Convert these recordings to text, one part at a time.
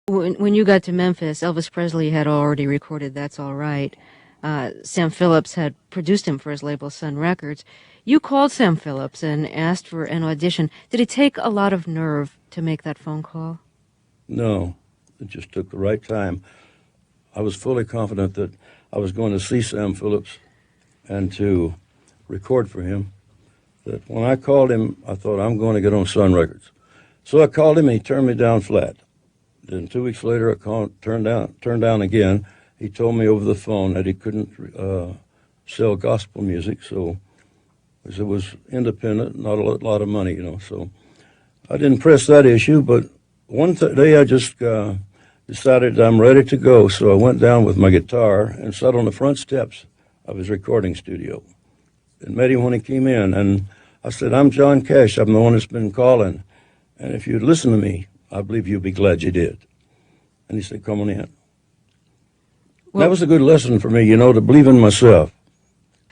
When you got to Memphis, Elvis Presley had already recorded That's All Right. Sam Phillips had produced him for his label Sun Records. You called Sam Phillips and asked for an audition. Did it take a lot of nerve to make that phone call? No, it just took the right time. I was fully confident that I was going to see Sam Phillips and to record for him. That when I called him, I thought, I'm going to get on Sun Records. So I called him, and he turned me down flat. Then 2 weeks later, turned down again. He told me over the phone that he couldn't sell gospel music, so it was independent, not a lot of money, So I didn't press that issue, but one day I just decided I'm ready to go, so I went down with my guitar and sat on the front steps of his recording studio and met him when he came in. And I said, I'm John Cash. I'm the one that's been calling. And if you'd listen to me, I believe you'll be glad you did. And he said, come on in. Well, that was a good lesson for me, to believe in myself.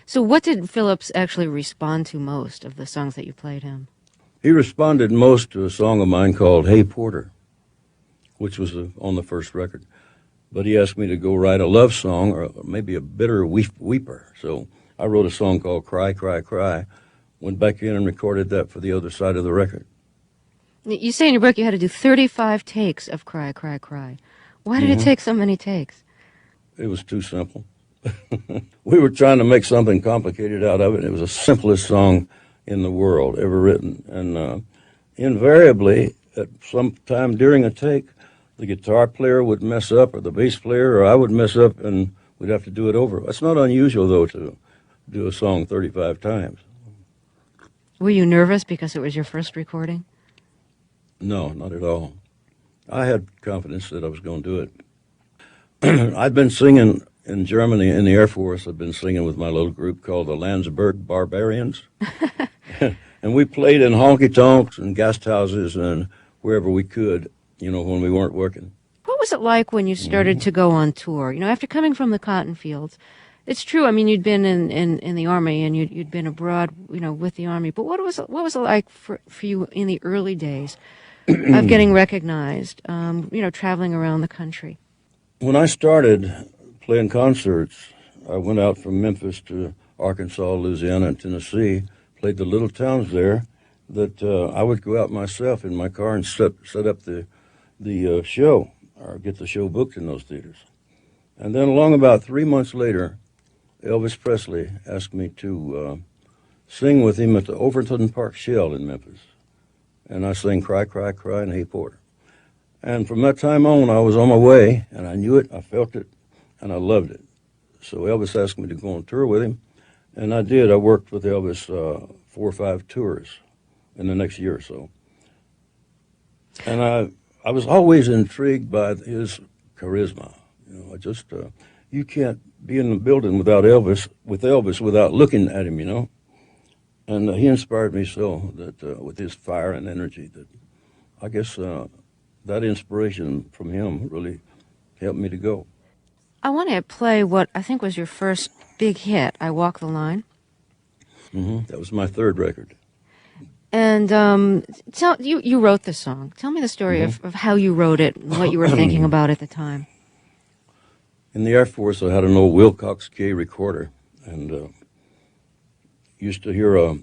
So what did Phillips actually respond to most of the songs that you played him? He responded most to a song of mine called Hey Porter, which was on the first record. But he asked me to go write a love song or maybe a bitter weeper. So I wrote a song called Cry, Cry, Cry, went back in and recorded that for the other side of the record. You say in your book you had to do 35 takes of Cry, Cry, Cry. Why did it take so many takes? It was too simple. We were trying to make something complicated out of it. It was the simplest song in the world ever written. And invariably, at some time during a take, the guitar player would mess up, or the bass player, or I would mess up, and we'd have to do it over. It's not unusual, though, to do a song 35 times. Were you nervous because it was your first recording? No, not at all. I had confidence that I was going to do it. I'd been singing in Germany in the Air Force. I'd been singing with my little group called the Landsberg Barbarians. And we played in honky-tonks and guest houses and wherever we could, when we weren't working. What was it like when you started to go on tour? After coming from the cotton fields, it's true. I mean, you'd been in the Army and you'd been abroad, with the Army. But what was it like for you in the early days of getting recognized, traveling around the country? When I started playing concerts, I went out from Memphis to Arkansas, Louisiana, and Tennessee, played the little towns there, that I would go out myself in my car and set up the show, or get the show booked in those theaters. And then along about 3 months later, Elvis Presley asked me to sing with him at the Overton Park Shell in Memphis. And I sang Cry, Cry, Cry and Hey Porter. And from that time on, I was on my way, and I knew it, I felt it, and I loved it. So Elvis asked me to go on tour with him, and I did. I worked with Elvis 4 or 5 tours in the next year or so. And I was always intrigued by his charisma. You can't be in the building with Elvis without looking at him, And he inspired me so that with his fire and energy, that I guess that inspiration from him really helped me to go. I want to play what I think was your first big hit, I Walk the Line. That was my third record. And you wrote the song. Tell me the story of how you wrote it and what you were thinking about at the time. In the Air Force, I had an old Wilcox K recorder, and used to hear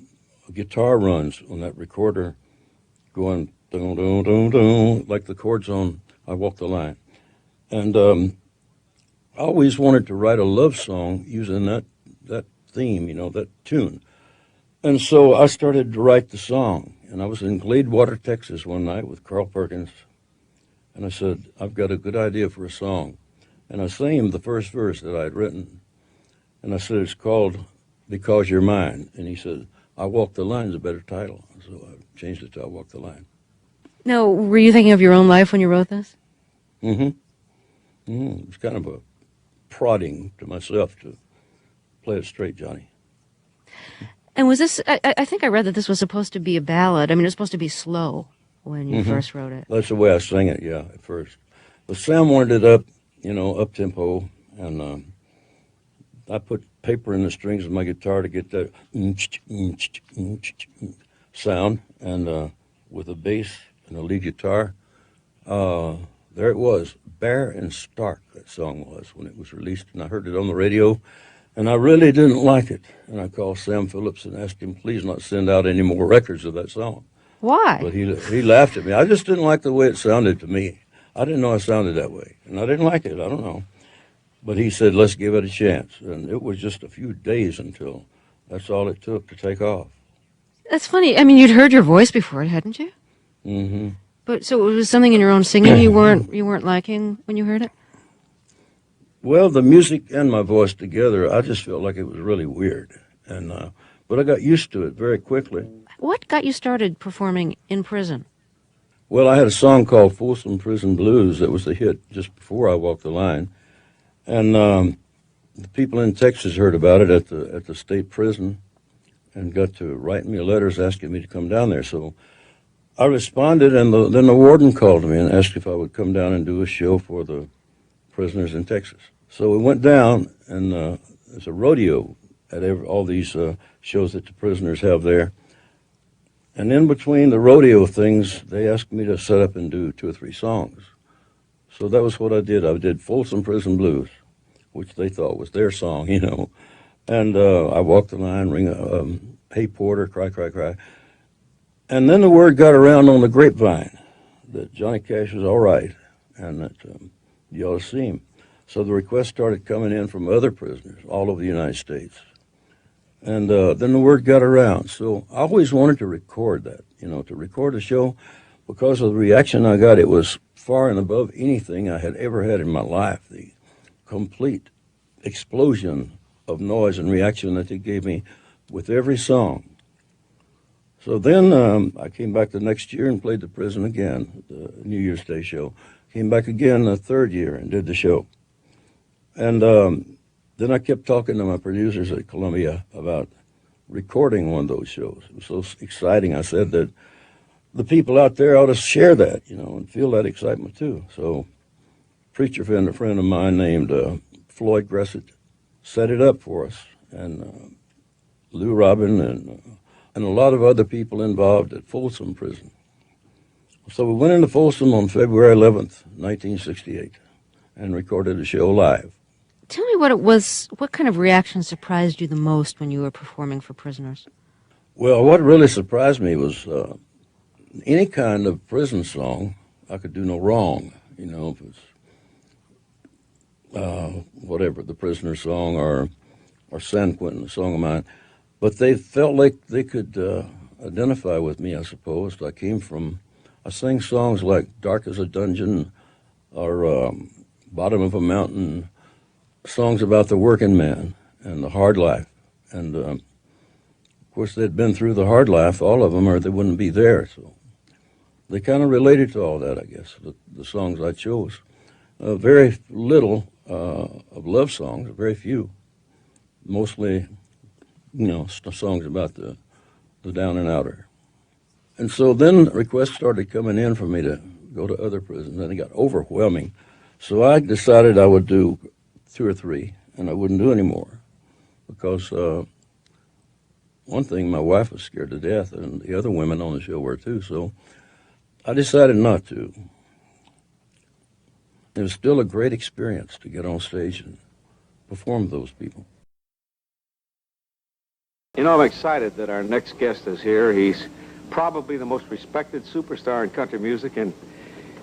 guitar runs on that recorder going dun dun dun dun, like the chords on I Walk the Line. And I always wanted to write a love song using that theme, that tune. And so I started to write the song. And I was in Gladewater, Texas one night with Carl Perkins. And I said, I've got a good idea for a song. And I sang him the first verse that I had written. And I said, it's called Because You're Mine. And he said, I Walk the Line's a better title. So I changed it to I Walk the Line. Now, were you thinking of your own life when you wrote this? It was kind of a prodding to myself to play it straight, Johnny. And was this, I think I read that this was supposed to be a ballad. I mean, it was supposed to be slow when you first wrote it. That's the way I sang it, yeah, at first. But Sam wanted it up, up-tempo, and I put paper in the strings of my guitar to get that sound, and with a bass and a lead guitar, there it was, bare and stark, that song was, when it was released. And I heard it on the radio, and I really didn't like it. And I called Sam Phillips and asked him, please not send out any more records of that song. Why? But he laughed at me. I just didn't like the way it sounded to me. I didn't know it sounded that way, and I didn't like it. I don't know. But he said, let's give it a chance. And it was just a few days until that's all it took to take off. That's funny. I mean, you'd heard your voice before, hadn't you? Mm-hmm. But so it was something in your own singing you weren't liking when you heard it? Well, the music and my voice together, I just felt like it was really weird. And but I got used to it very quickly. What got you started performing in prison? Well, I had a song called Folsom Prison Blues that was a hit just before I walked the line. And the people in Texas heard about it at the state prison and got to write me letters asking me to come down there. So I responded, and then the warden called me and asked if I would come down and do a show for the prisoners in Texas. So we went down, and there's a rodeo at all these shows that the prisoners have there. And in between the rodeo things, they asked me to set up and do 2 or 3 songs. So that was what I did. I did Folsom Prison Blues, which they thought was their song, you know. And I walked the line, ring, hey, Porter, cry, cry, cry. And then the word got around on the grapevine that Johnny Cash was all right and that you ought to see him. So the requests started coming in from other prisoners all over the United States. And then the word got around. So I always wanted to record that, you know, to record a show. Because of the reaction I got, it was far and above anything I had ever had in my life. The complete explosion of noise and reaction that they gave me with every song. So then I came back the next year and played the prison again, the New Year's Day show. Came back again the 3rd year and did the show. And then I kept talking to my producers at Columbia about recording one of those shows. It was so exciting. I said that the people out there ought to share that, you know, and feel that excitement too. So a preacher friend, a friend of mine named Floyd Gressett, set it up for us. And Lou Robin and a lot of other people involved at Folsom Prison. So we went into Folsom on February 11th, 1968, and recorded a show live. Tell me what it was, what kind of reaction surprised you the most when you were performing for prisoners? Well, what really surprised me was any kind of prison song, I could do no wrong, you know, if it's whatever, the prisoner song or San Quentin, a song of mine. But they felt like they could identify with me, I suppose. I sang songs like Dark as a Dungeon or Bottom of a Mountain, songs about the working man and the hard life. And, of course, they'd been through the hard life, all of them, or they wouldn't be there. So they kind of related to all that, I guess, the songs I chose. Very little of love songs, very few. Mostly, you know, songs about the down and outer. And so then requests started coming in for me to go to other prisons, and it got overwhelming. So I decided I would do 2 or 3, and I wouldn't do any more. Because one thing, my wife was scared to death, and the other women on the show were too, so I decided not to. It was still a great experience to get on stage and perform with those people. You know, I'm excited that our next guest is here. He's probably the most respected superstar in country music and,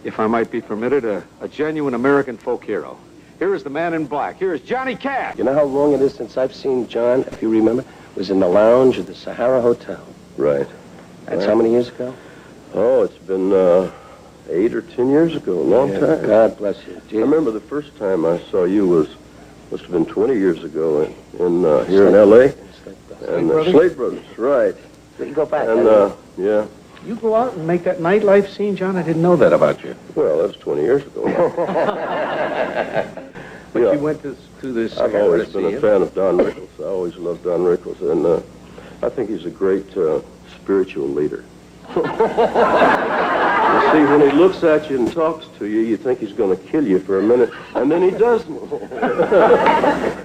if I might be permitted, a genuine American folk hero. Here is the man in black. Here is Johnny Cash. You know how long it is since I've seen John, if you remember? It was in the lounge of the Sahara Hotel. Right. That's how many years ago? Oh, it's been 8 or 10 years ago, a long time. God bless you. I remember the first time I saw you must have been 20 years ago in here in L.A. And Slade Brothers, right. So you go back. And, yeah. You go out and make that nightlife scene, John? I didn't know that about you. Well, that was 20 years ago now. But Yeah. you went to this I've always been a fan of Don Rickles. I always loved Don Rickles, and I think he's a great spiritual leader. You see, when he looks at you and talks to you, you think he's going to kill you for a minute, and then he doesn't.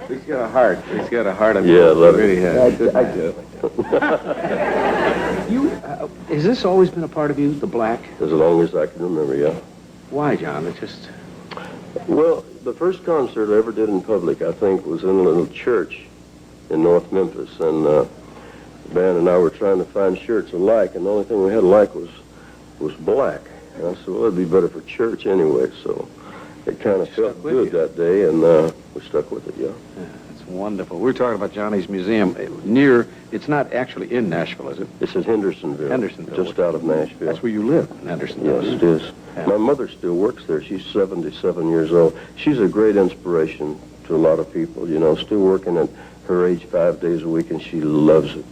He's got a heart. He's got a heart. I mean, Yeah, he let him. really has. I do. Has this always been a part of you, the black? As long as I can remember, yeah. Why, John? It just... Well, the first concert I ever did in public, I think, was in a little church in North Memphis, and the band and I were trying to find shirts alike, and the only thing we had alike was black. And I said, well, it'd be better for church anyway, so it kind of felt good that day, and we stuck with it, yeah. That's wonderful. We're talking about Johnny's Museum it's not actually in Nashville, is it? It's in Hendersonville. Hendersonville. Just out of Nashville. That's where you live, in Hendersonville. Yes, it is. Yeah. My mother still works there. She's 77 years old. She's a great inspiration to a lot of people, you know, still working at her age 5 days a week, and she loves it.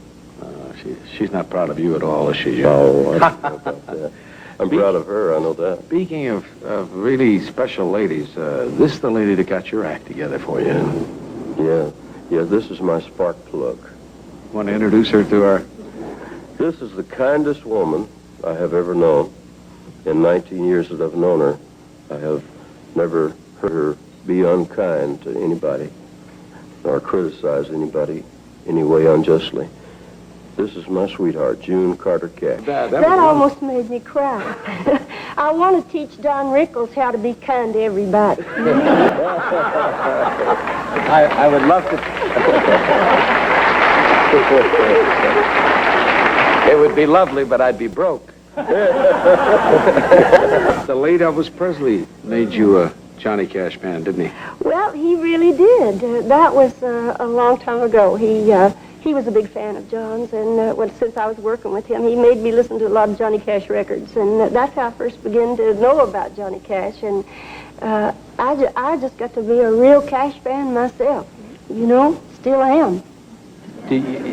She's not proud of you at all, is she? Oh, I don't know about that. I'm proud of her, I know that. Speaking of really special ladies, this is the lady that got your act together for you. Yeah, this is my spark plug. Want to introduce her to our... This is the kindest woman I have ever known. In 19 years that I've known her, I have never heard her be unkind to anybody or criticize anybody any way unjustly. This is my sweetheart, June Carter Cash. That almost made me cry. I want to teach Don Rickles how to be kind to everybody. I would love to... It would be lovely, but I'd be broke. The late Elvis Presley made you a Johnny Cash fan, didn't he? Well, he really did. That was a long time ago. He was a big fan of John's, and since I was working with him, he made me listen to a lot of Johnny Cash records, and that's how I first began to know about Johnny Cash, and I just got to be a real Cash fan myself, you know, still am.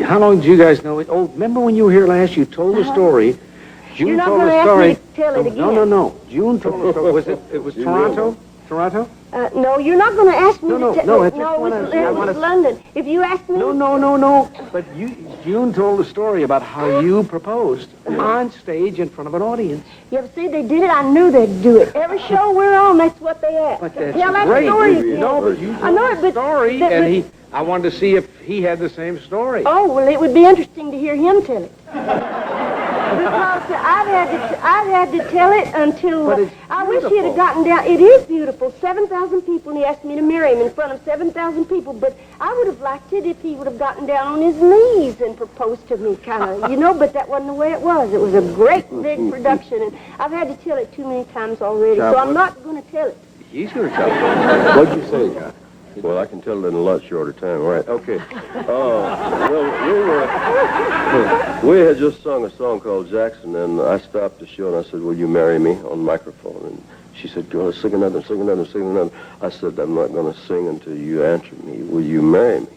How long did you guys know it? Oh, remember when you were here last, you told the story. June You're not told going to the ask story. me to tell it again. No. June told the story. It was Toronto? Toronto? No, you're not going to ask me to tell it. No, it was London. If you asked me... No. But June told the story about how you proposed on stage in front of an audience. Yeah, but see, they did it. I knew they'd do it. Every show we're on, that's what they ask. But that's Tell that great. story again. No, but you I know told it, the but... story, and I wanted to see if he had the same story. Oh, well, it would be interesting to hear him tell it. Because I've had to tell it until... I wish he had gotten down... It is beautiful. 7,000 people, and he asked me to marry him in front of 7,000 people, but I would have liked it if he would have gotten down on his knees and proposed to me, kind of, you know, but that wasn't the way it was. It was a great, big production, and I've had to tell it too many times already, so I'm not going to tell it. He's going to tell you. What'd you say, John? Well, I can tell it in a lot shorter time, right? Okay. We had just sung a song called Jackson, and I stopped the show, and I said, will you marry me on microphone? And she said, go on, sing another. I said, I'm not going to sing until you answer me. Will you marry me?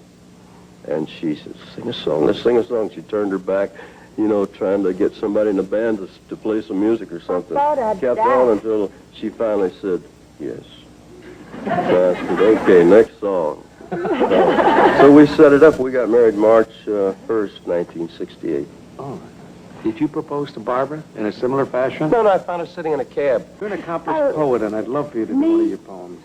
And she said, sing a song. Let's sing a song. She turned her back, you know, trying to get somebody in the band to play some music or something. I thought I'd Kept die. on until she finally said, yes. So I said, okay, next song. So we set it up. We got married March 1st, 1968. Oh. Did you propose to Barbara in a similar fashion? No, I found her sitting in a cab. You're an accomplished poet, and I'd love for you to do one of your poems.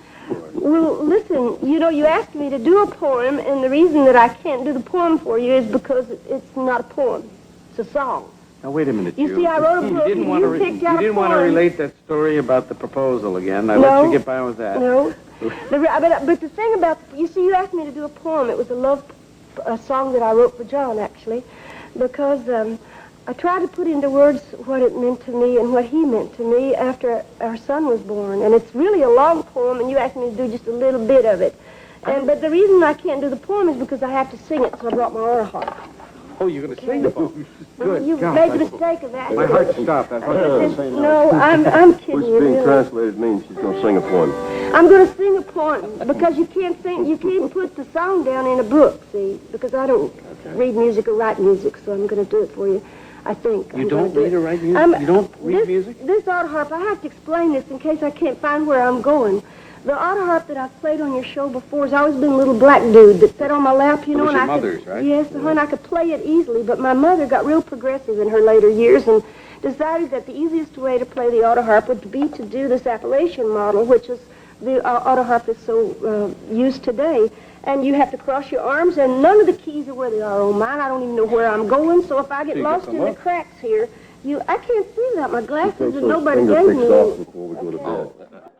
Well, listen, you know, you asked me to do a poem, and the reason that I can't do the poem for you is because it's not a poem. It's a song. Now, wait a minute, You June. see, I wrote a book, didn't and want you to picked out a You didn't want to poem. relate that story about the proposal again. I No. let you get by with that. No. But the thing about, you see, you asked me to do a poem. It was a song that I wrote for John, actually, because I tried to put into words what it meant to me and what he meant to me after our son was born. And it's really a long poem, and you asked me to do just a little bit of it. But the reason I can't do the poem is because I have to sing it, so I brought my auto harp. Oh, you're going to sing the poem? Good. You God, made the mistake of that. My heart stopped. I thought you were going to say no. No, I'm kidding Which you. being Really. translated means she's going to sing a poem. I'm going to sing a poem because you can't put the song down in a book, see, because I don't read music or write music, so I'm going to do it for you, I think. You don't read or write music? You don't read music? This auto harp, I have to explain this in case I can't find where I'm going. The auto harp that I've played on your show before has always been a little black dude that sat on my lap, you know. was and your I mother's, could, right? Yes, and I could play it easily, but my mother got real progressive in her later years and decided that the easiest way to play the auto harp would be to do this Appalachian model, which is the auto harp is so used today. And you have to cross your arms, and none of the keys are where they are on mine. I don't even know where I'm going, so if I get lost in the cracks here, I can't see without my glasses, Take and those nobody finger gave picks me off any. before we go to bed.